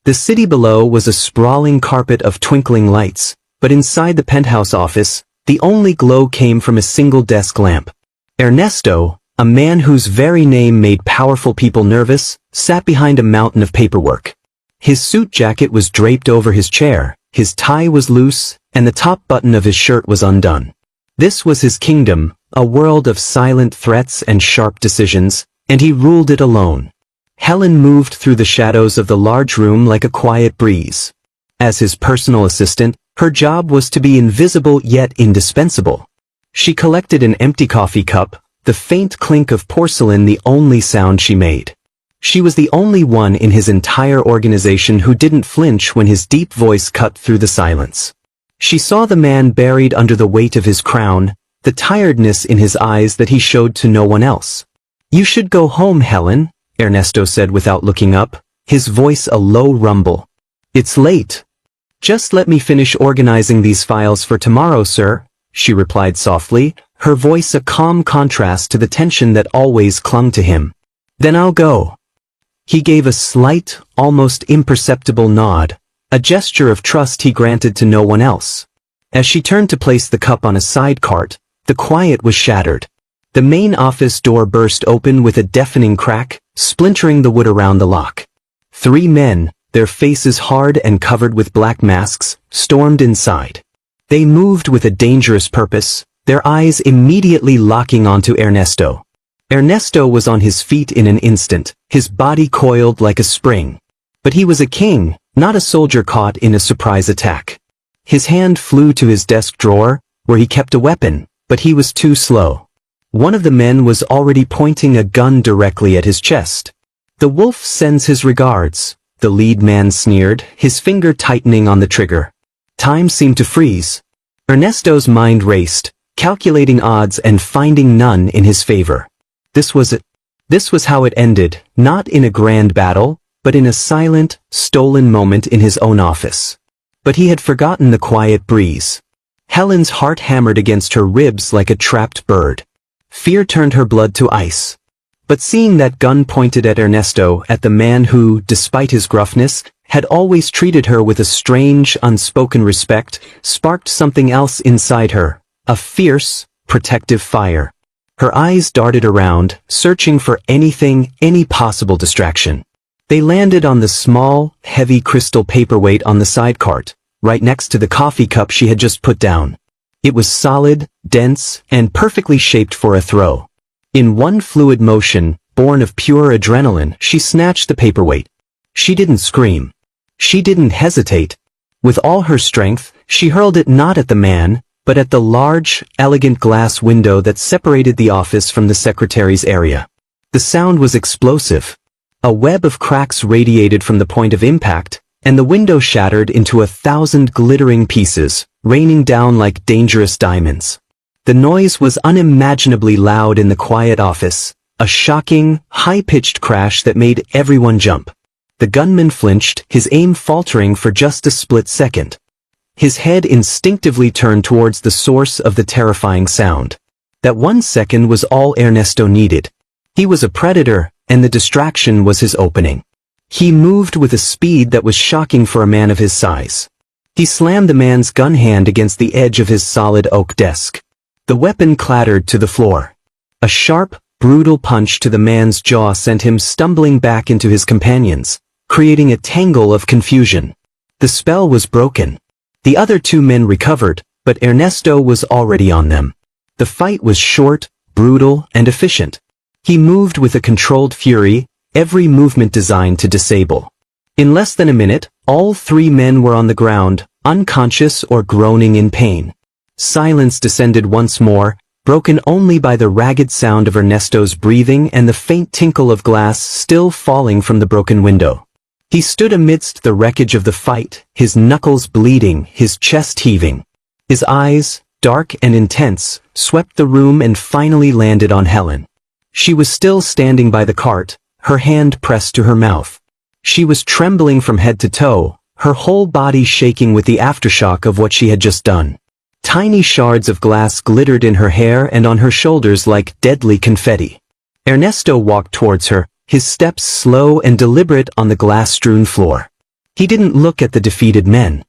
The city below was a sprawling carpet of twinkling lights, but inside the penthouse office, the only glow came from a single desk lamp. Ernesto, a man whose very name made powerful people nervous, sat behind a mountain of paperwork. His suit jacket was draped over his chair, his tie was loose, and the top button of his shirt was undone. This was his kingdom, a world of silent threats and sharp decisions, and he ruled it alone. Helen moved through the shadows of the large room like a quiet breeze. As his personal assistant, her job was to be invisible yet indispensable. She collected an empty coffee cup, the faint clink of porcelain the only sound she made. She was the only one in his entire organization who didn't flinch when his deep voice cut through the silence. She saw the man buried under the weight of his crown, the tiredness in his eyes that he showed to no one else. "You should go home, Helen," Ernesto said without looking up, his voice a low rumble. "It's late." "Just let me finish organizing these files for tomorrow, sir," she replied softly, her voice a calm contrast to the tension that always clung to him. "Then I'll go." He gave a slight, almost imperceptible nod, a gesture of trust he granted to no one else. As she turned to place the cup on a side cart, the quiet was shattered. The main office door burst open with a deafening crack, splintering the wood around the lock. 3 men, their faces hard and covered with black masks, stormed inside. They moved with a dangerous purpose, their eyes immediately locking onto Ernesto. Ernesto was on his feet in an instant, his body coiled like a spring. But he was a king, not a soldier caught in a surprise attack. His hand flew to his desk drawer, where he kept a weapon, but he was too slow. One of the men was already pointing a gun directly at his chest. "The wolf sends his regards," the lead man sneered, his finger tightening on the trigger. Time seemed to freeze. Ernesto's mind raced, calculating odds and finding none in his favor. This was it. This was how it ended, not in a grand battle, but in a silent, stolen moment in his own office. But he had forgotten the quiet breeze. Helen's heart hammered against her ribs like a trapped bird. Fear turned her blood to ice. But seeing that gun pointed at Ernesto, at the man who, despite his gruffness, had always treated her with a strange, unspoken respect, sparked something else inside her, a fierce, protective fire. Her eyes darted around, searching for anything, any possible distraction. They landed on the small, heavy crystal paperweight on the side cart, right next to the coffee cup she had just put down. It was solid, dense, and perfectly shaped for a throw. In one fluid motion, born of pure adrenaline, she snatched the paperweight. She didn't scream. She didn't hesitate. With all her strength, she hurled it not at the man, but at the large, elegant glass window that separated the office from the secretary's area. The sound was explosive. A web of cracks radiated from the point of impact, and the window shattered into 1,000 glittering pieces, raining down like dangerous diamonds. The noise was unimaginably loud in the quiet office, a shocking, high-pitched crash that made everyone jump. The gunman flinched, his aim faltering for just a split second. His head instinctively turned towards the source of the terrifying sound. That 1 second was all Ernesto needed. He was a predator, and the distraction was his opening. He moved with a speed that was shocking for a man of his size. He slammed the man's gun hand against the edge of his solid oak desk. The weapon clattered to the floor. A sharp, brutal punch to the man's jaw sent him stumbling back into his companions, creating a tangle of confusion. The spell was broken. The other 2 men recovered, but Ernesto was already on them. The fight was short, brutal, and efficient. He moved with a controlled fury, every movement designed to disable. In less than a minute, all 3 men were on the ground, unconscious or groaning in pain. Silence descended once more, broken only by the ragged sound of Ernesto's breathing and the faint tinkle of glass still falling from the broken window. He stood amidst the wreckage of the fight, his knuckles bleeding, his chest heaving. His eyes, dark and intense, swept the room and finally landed on Helen. She was still standing by the cart, her hand pressed to her mouth. She was trembling from head to toe, her whole body shaking with the aftershock of what she had just done. Tiny shards of glass glittered in her hair and on her shoulders like deadly confetti. Ernesto walked towards her, his steps slow and deliberate on the glass-strewn floor. He didn't look at the defeated men.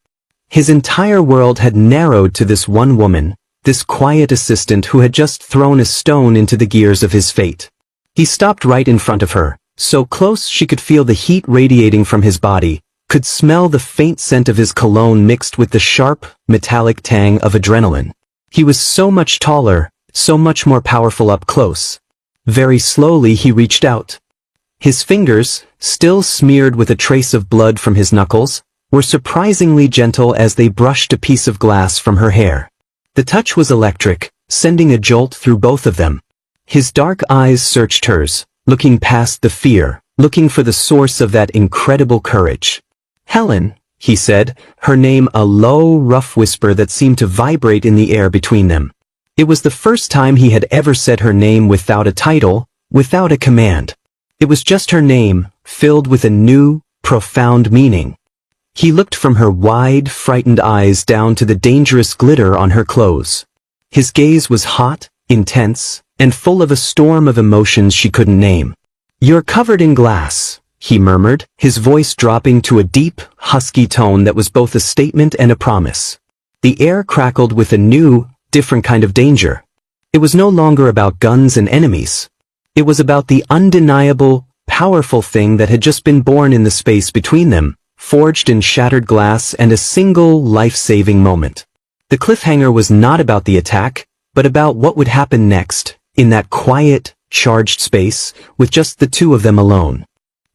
His entire world had narrowed to this one woman, this quiet assistant who had just thrown a stone into the gears of his fate. He stopped right in front of her, so close she could feel the heat radiating from his body, could smell the faint scent of his cologne mixed with the sharp, metallic tang of adrenaline. He was so much taller, so much more powerful up close. Very slowly he reached out. His fingers, still smeared with a trace of blood from his knuckles, were surprisingly gentle as they brushed a piece of glass from her hair. The touch was electric, sending a jolt through both of them. His dark eyes searched hers, looking past the fear, looking for the source of that incredible courage. "Helen," he said, her name a low, rough whisper that seemed to vibrate in the air between them. It was the first time he had ever said her name without a title, without a command. It was just her name, filled with a new, profound meaning. He looked from her wide, frightened eyes down to the dangerous glitter on her clothes. His gaze was hot, intense, and full of a storm of emotions she couldn't name. "You're covered in glass," he murmured, his voice dropping to a deep, husky tone that was both a statement and a promise. The air crackled with a new, different kind of danger. It was no longer about guns and enemies. It was about the undeniable, powerful thing that had just been born in the space between them, forged in shattered glass and a single life-saving moment. The cliffhanger was not about the attack, but about what would happen next, in that quiet, charged space, with just the two of them alone.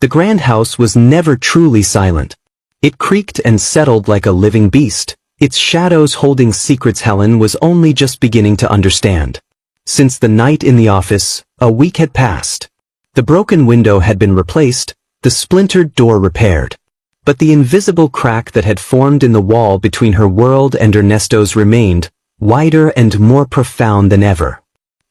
The grand house was never truly silent. It creaked and settled like a living beast, its shadows holding secrets Helen was only just beginning to understand. Since the night in the office, a week had passed. The broken window had been replaced, the splintered door repaired. But the invisible crack that had formed in the wall between her world and Ernesto's remained, wider and more profound than ever.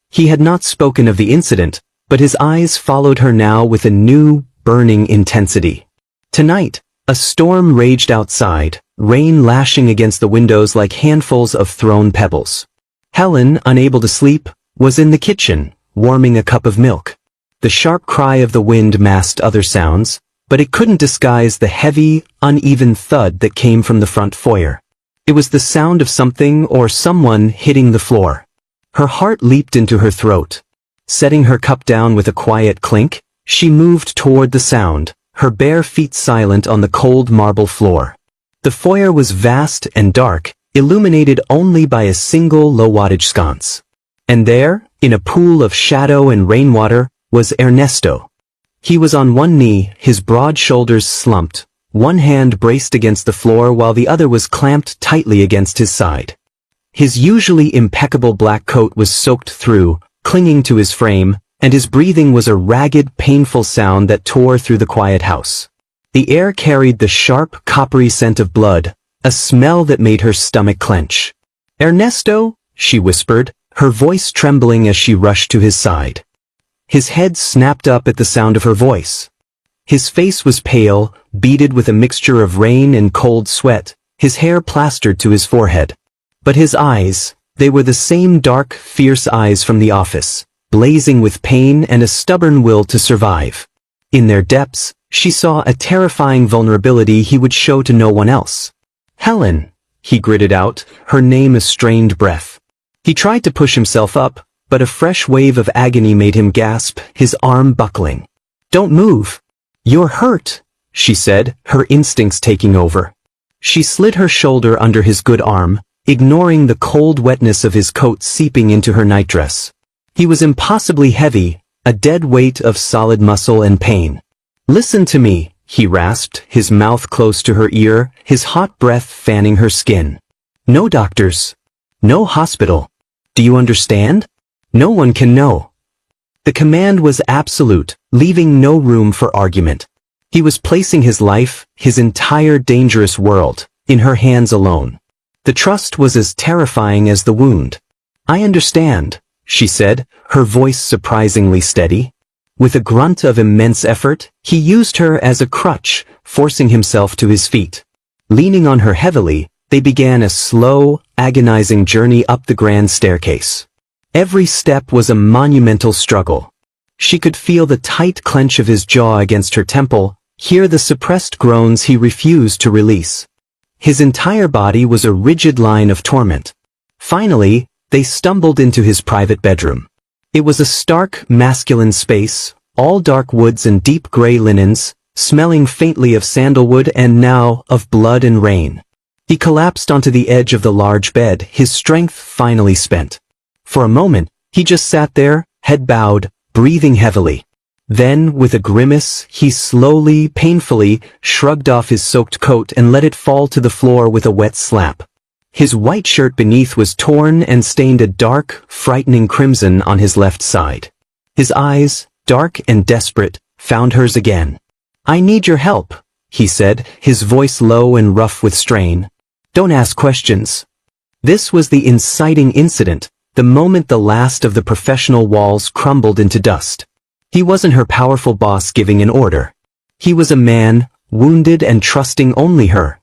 He had not spoken of the incident, but his eyes followed her now with a new, burning intensity. Tonight, a storm raged outside, rain lashing against the windows like handfuls of thrown pebbles. Helen, unable to sleep, was in the kitchen, warming a cup of milk. The sharp cry of the wind masked other sounds, but it couldn't disguise the heavy, uneven thud that came from the front foyer. It was the sound of something or someone hitting the floor. Her heart leaped into her throat. Setting her cup down with a quiet clink, she moved toward the sound, her bare feet silent on the cold marble floor. The foyer was vast and dark, illuminated only by a single low-wattage sconce. And there, in a pool of shadow and rainwater, was Ernesto. He was on one knee, his broad shoulders slumped, one hand braced against the floor while the other was clamped tightly against his side. His usually impeccable black coat was soaked through, clinging to his frame, and his breathing was a ragged, painful sound that tore through the quiet house. The air carried the sharp, coppery scent of blood, a smell that made her stomach clench. "Ernesto," she whispered, her voice trembling as she rushed to his side. His head snapped up at the sound of her voice. His face was pale, beaded with a mixture of rain and cold sweat, his hair plastered to his forehead. But his eyes, they were the same dark, fierce eyes from the office, blazing with pain and a stubborn will to survive. In their depths, she saw a terrifying vulnerability he would show to no one else. "Helen," he gritted out, her name a strained breath. He tried to push himself up, but a fresh wave of agony made him gasp, his arm buckling. "Don't move. You're hurt," she said, her instincts taking over. She slid her shoulder under his good arm, ignoring the cold wetness of his coat seeping into her nightdress. He was impossibly heavy, a dead weight of solid muscle and pain. "Listen to me," he rasped, his mouth close to her ear, his hot breath fanning her skin. "No doctors. No hospital. Do you understand? No one can know." The command was absolute, leaving no room for argument. He was placing his life, his entire dangerous world, in her hands alone. The trust was as terrifying as the wound. "I understand," she said, her voice surprisingly steady. With a grunt of immense effort, he used her as a crutch, forcing himself to his feet. Leaning on her heavily, they began a slow, agonizing journey up the grand staircase. Every step was a monumental struggle. She could feel the tight clench of his jaw against her temple, Hear the suppressed groans he refused to release. His entire body was a rigid line of torment. Finally, they stumbled into his private bedroom. It was a stark, masculine space, all dark woods and deep gray linens, smelling faintly of sandalwood and now of blood and rain. He collapsed onto the edge of the large bed, his strength finally spent. For a moment, he just sat there, head bowed, breathing heavily. Then, with a grimace, he slowly, painfully, shrugged off his soaked coat and let it fall to the floor with a wet slap. His white shirt beneath was torn and stained a dark, frightening crimson on his left side. His eyes, dark and desperate, found hers again. "I need your help," he said, his voice low and rough with strain. "Don't ask questions." This was the inciting incident, the moment the last of the professional walls crumbled into dust. He wasn't her powerful boss giving an order. He was a man, wounded and trusting only her.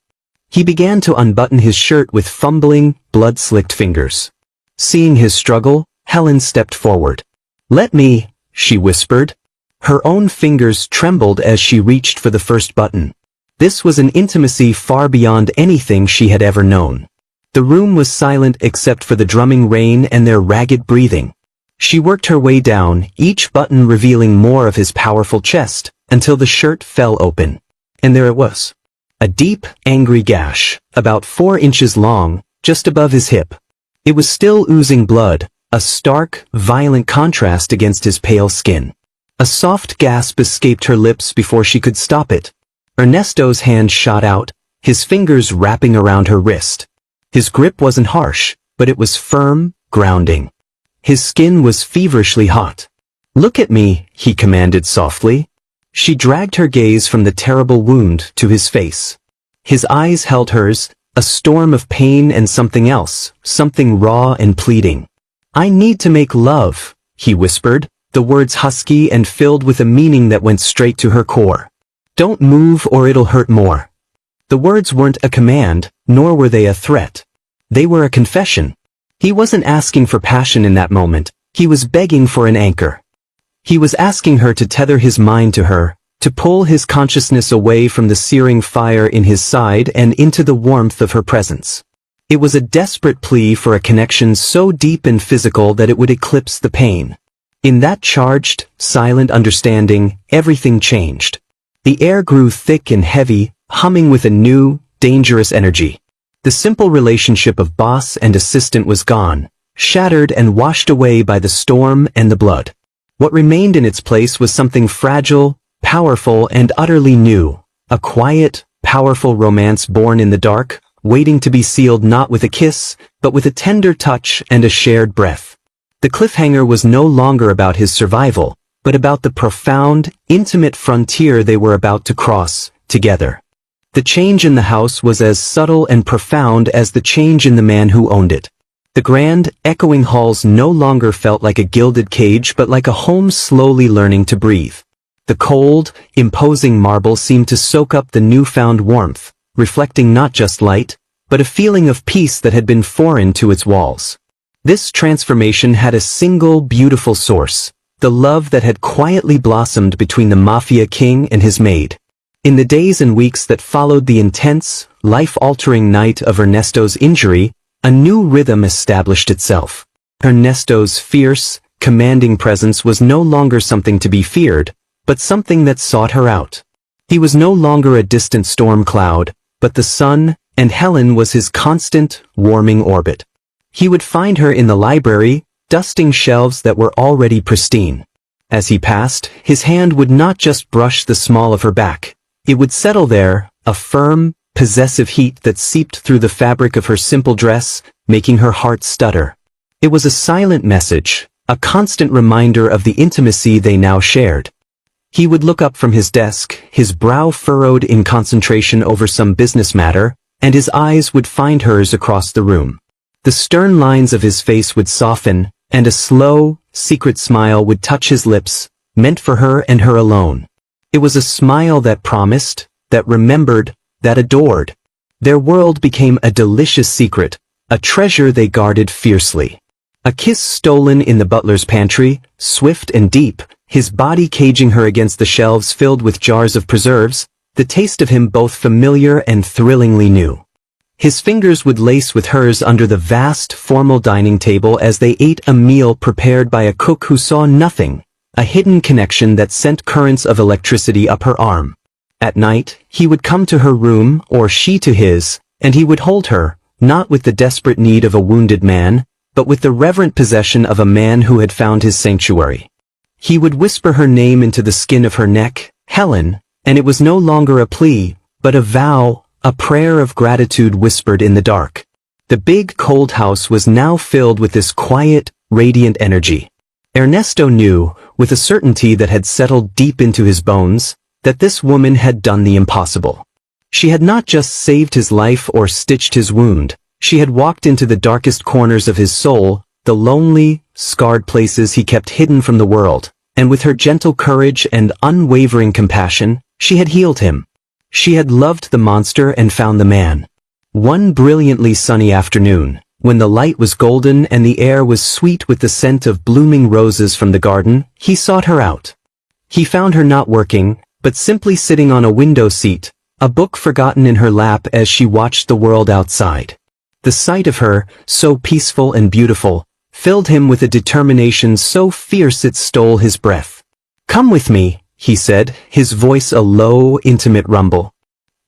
He began to unbutton his shirt with fumbling, blood-slicked fingers. Seeing his struggle, Helen stepped forward. "Let me," she whispered. Her own fingers trembled as she reached for the first button. This was an intimacy far beyond anything she had ever known. The room was silent except for the drumming rain and their ragged breathing. She worked her way down, each button revealing more of his powerful chest, until the shirt fell open. And there it was. A deep, angry gash, about 4 inches long, just above his hip. It was still oozing blood, a stark, violent contrast against his pale skin. A soft gasp escaped her lips before she could stop it. Ernesto's hand shot out, his fingers wrapping around her wrist. His grip wasn't harsh, but it was firm, grounding. His skin was feverishly hot. "Look at me," he commanded softly. She dragged her gaze from the terrible wound to his face. His eyes held hers, a storm of pain and something else, something raw and pleading. "I need to make love," he whispered, the words husky and filled with a meaning that went straight to her core. "Don't move or it'll hurt more." The words weren't a command, nor were they a threat. They were a confession. He wasn't asking for passion in that moment, he was begging for an anchor. He was asking her to tether his mind to her, to pull his consciousness away from the searing fire in his side and into the warmth of her presence. It was a desperate plea for a connection so deep and physical that it would eclipse the pain. In that charged, silent understanding, everything changed. The air grew thick and heavy, humming with a new, dangerous energy. The simple relationship of boss and assistant was gone, shattered and washed away by the storm and the blood. What remained in its place was something fragile, powerful, and utterly new. A quiet, powerful romance born in the dark, waiting to be sealed not with a kiss, but with a tender touch and a shared breath. The cliffhanger was no longer about his survival, but about the profound, intimate frontier they were about to cross, together. The change in the house was as subtle and profound as the change in the man who owned it. The grand, echoing halls no longer felt like a gilded cage but like a home slowly learning to breathe. The cold, imposing marble seemed to soak up the newfound warmth, reflecting not just light, but a feeling of peace that had been foreign to its walls. This transformation had a single beautiful source, the love that had quietly blossomed between the Mafia king and his maid. In the days and weeks that followed the intense, life-altering night of Ernesto's injury, a new rhythm established itself. Ernesto's fierce, commanding presence was no longer something to be feared, but something that sought her out. He was no longer a distant storm cloud, but the sun, and Helen was his constant, warming orbit. He would find her in the library, dusting shelves that were already pristine. As he passed, his hand would not just brush the small of her back. It would settle there, a firm, possessive heat that seeped through the fabric of her simple dress, making her heart stutter. It was a silent message, a constant reminder of the intimacy they now shared. He would look up from his desk, his brow furrowed in concentration over some business matter, and his eyes would find hers across the room. The stern lines of his face would soften, and a slow, secret smile would touch his lips, meant for her and her alone. It was a smile that promised, that remembered, that adored. Their world became a delicious secret, a treasure they guarded fiercely. A kiss stolen in the butler's pantry, swift and deep, his body caging her against the shelves filled with jars of preserves, the taste of him both familiar and thrillingly new. His fingers would lace with hers under the vast, formal dining table as they ate a meal prepared by a cook who saw nothing, a hidden connection that sent currents of electricity up her arm. At night, he would come to her room, or she to his, and he would hold her, not with the desperate need of a wounded man, but with the reverent possession of a man who had found his sanctuary. He would whisper her name into the skin of her neck, Helen, and it was no longer a plea, but a vow, a prayer of gratitude whispered in the dark. The big, cold house was now filled with this quiet, radiant energy. Ernesto knew, with a certainty that had settled deep into his bones, that this woman had done the impossible. She had not just saved his life or stitched his wound, she had walked into the darkest corners of his soul, the lonely, scarred places he kept hidden from the world, and with her gentle courage and unwavering compassion, she had healed him. She had loved the monster and found the man. One brilliantly sunny afternoon, when the light was golden and the air was sweet with the scent of blooming roses from the garden, he sought her out. He found her not working, but simply sitting on a window seat, a book forgotten in her lap as she watched the world outside. The sight of her, so peaceful and beautiful, filled him with a determination so fierce it stole his breath. "Come with me," he said, his voice a low, intimate rumble.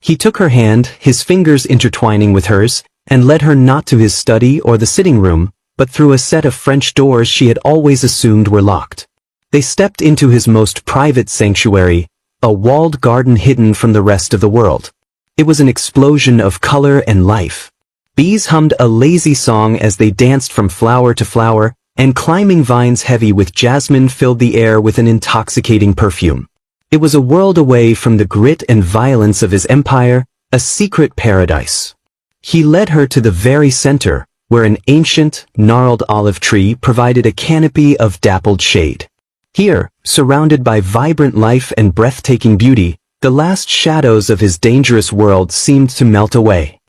He took her hand, his fingers intertwining with hers, and led her not to his study or the sitting room, but through a set of French doors she had always assumed were locked. They stepped into his most private sanctuary, a walled garden hidden from the rest of the world. It was an explosion of color and life. Bees hummed a lazy song as they danced from flower to flower, and climbing vines heavy with jasmine filled the air with an intoxicating perfume. It was a world away from the grit and violence of his empire, a secret paradise. He led her to the very center, where an ancient, gnarled olive tree provided a canopy of dappled shade. Here, surrounded by vibrant life and breathtaking beauty, the last shadows of his dangerous world seemed to melt away.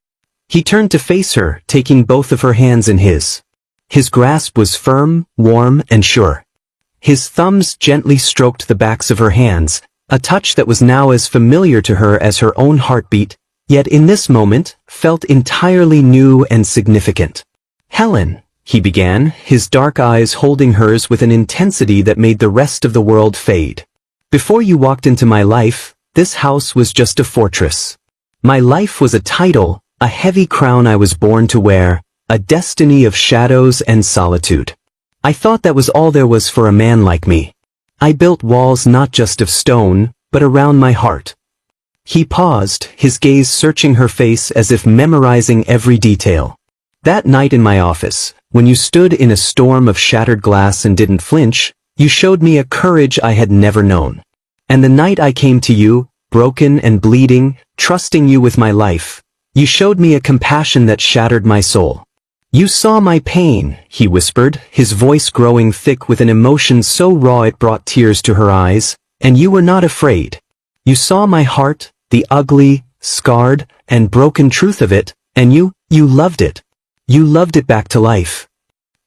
He turned to face her, taking both of her hands in his. His grasp was firm, warm, and sure. His thumbs gently stroked the backs of her hands, a touch that was now as familiar to her as her own heartbeat, yet in this moment, felt entirely new and significant. "Helen," he began, his dark eyes holding hers with an intensity that made the rest of the world fade. "Before you walked into my life, this house was just a fortress. My life was a title, a heavy crown I was born to wear, a destiny of shadows and solitude. I thought that was all there was for a man like me. I built walls not just of stone, but around my heart." He paused, his gaze searching her face as if memorizing every detail. "That night in my office, when you stood in a storm of shattered glass and didn't flinch, you showed me a courage I had never known. And the night I came to you, broken and bleeding, trusting you with my life, you showed me a compassion that shattered my soul. You saw my pain," he whispered, his voice growing thick with an emotion so raw it brought tears to her eyes, "and you were not afraid. You saw my heart, the ugly, scarred, and broken truth of it, and you loved it. You loved it back to life."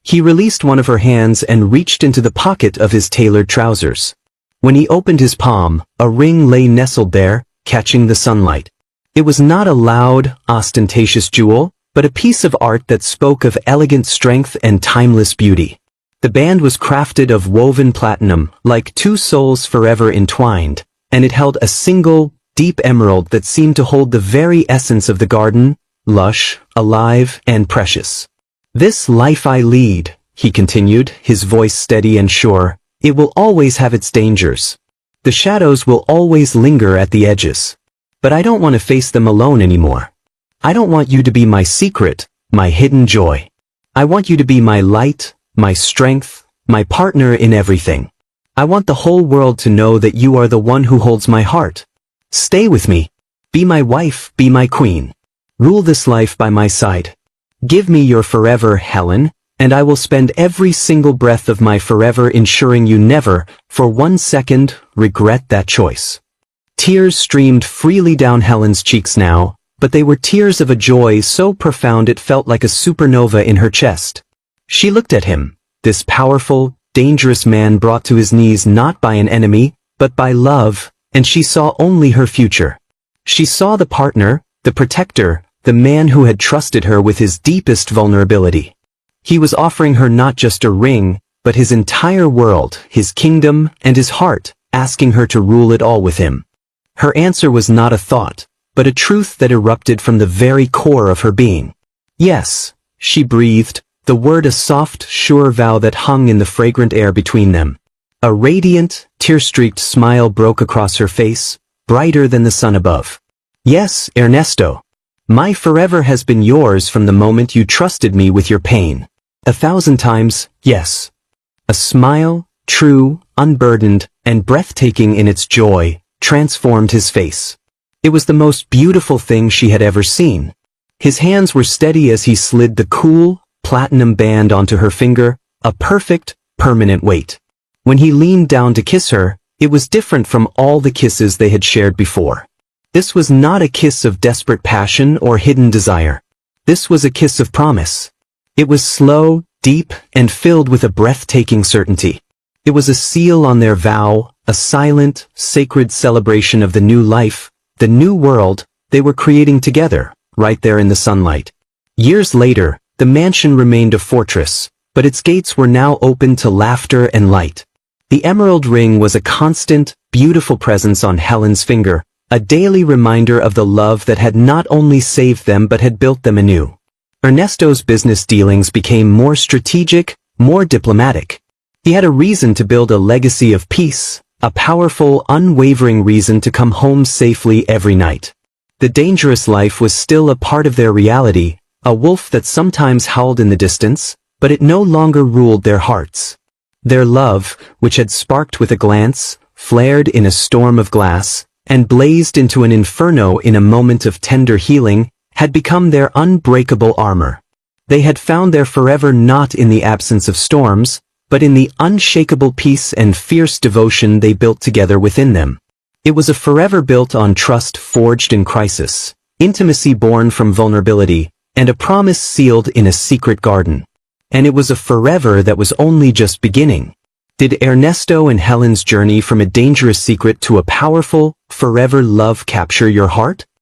He released one of her hands and reached into the pocket of his tailored trousers. When he opened his palm, a ring lay nestled there, catching the sunlight. It was not a loud, ostentatious jewel, but a piece of art that spoke of elegant strength and timeless beauty. The band was crafted of woven platinum, like two souls forever entwined, and it held a single, deep emerald that seemed to hold the very essence of the garden, lush, alive, and precious. "This life I lead," he continued, his voice steady and sure, "it will always have its dangers. The shadows will always linger at the edges. But I don't want to face them alone anymore. I don't want you to be my secret, my hidden joy. I want you to be my light, my strength, my partner in everything. I want the whole world to know that you are the one who holds my heart. Stay with me. Be my wife, be my queen. Rule this life by my side. Give me your forever, Helen, and I will spend every single breath of my forever ensuring you never, for 1 second, regret that choice." Tears streamed freely down Helen's cheeks now, but they were tears of a joy so profound it felt like a supernova in her chest. She looked at him, this powerful, dangerous man brought to his knees not by an enemy, but by love, and she saw only her future. She saw the partner, the protector, the man who had trusted her with his deepest vulnerability. He was offering her not just a ring, but his entire world, his kingdom, and his heart, asking her to rule it all with him. Her answer was not a thought, but a truth that erupted from the very core of her being. Yes, she breathed, the word a soft, sure vow that hung in the fragrant air between them. A radiant, tear-streaked smile broke across her face, brighter than the sun above. Yes, Ernesto. My forever has been yours from the moment you trusted me with your pain. 1,000 times, yes. A smile, true, unburdened, and breathtaking in its joy, transformed his face. It was the most beautiful thing she had ever seen. His hands were steady as he slid the cool, platinum band onto her finger, a perfect, permanent weight. When he leaned down to kiss her, it was different from all the kisses they had shared before. This was not a kiss of desperate passion or hidden desire. This was a kiss of promise. It was slow, deep, and filled with a breathtaking certainty. It was a seal on their vow, a silent, sacred celebration of the new life, the new world they were creating together, right there in the sunlight. Years later, the mansion remained a fortress, but its gates were now open to laughter and light. The emerald ring was a constant, beautiful presence on Helen's finger, a daily reminder of the love that had not only saved them but had built them anew. Ernesto's business dealings became more strategic, more diplomatic. He had a reason to build a legacy of peace, a powerful, unwavering reason to come home safely every night. The dangerous life was still a part of their reality, a wolf that sometimes howled in the distance, but it no longer ruled their hearts. Their love, which had sparked with a glance, flared in a storm of glass, and blazed into an inferno in a moment of tender healing, had become their unbreakable armor. They had found their forever not in the absence of storms, but in the unshakable peace and fierce devotion they built together within them. It was a forever built on trust forged in crisis, intimacy born from vulnerability, and a promise sealed in a secret garden. And it was a forever that was only just beginning. Did Ernesto and Helen's journey from a dangerous secret to a powerful, forever love capture your heart?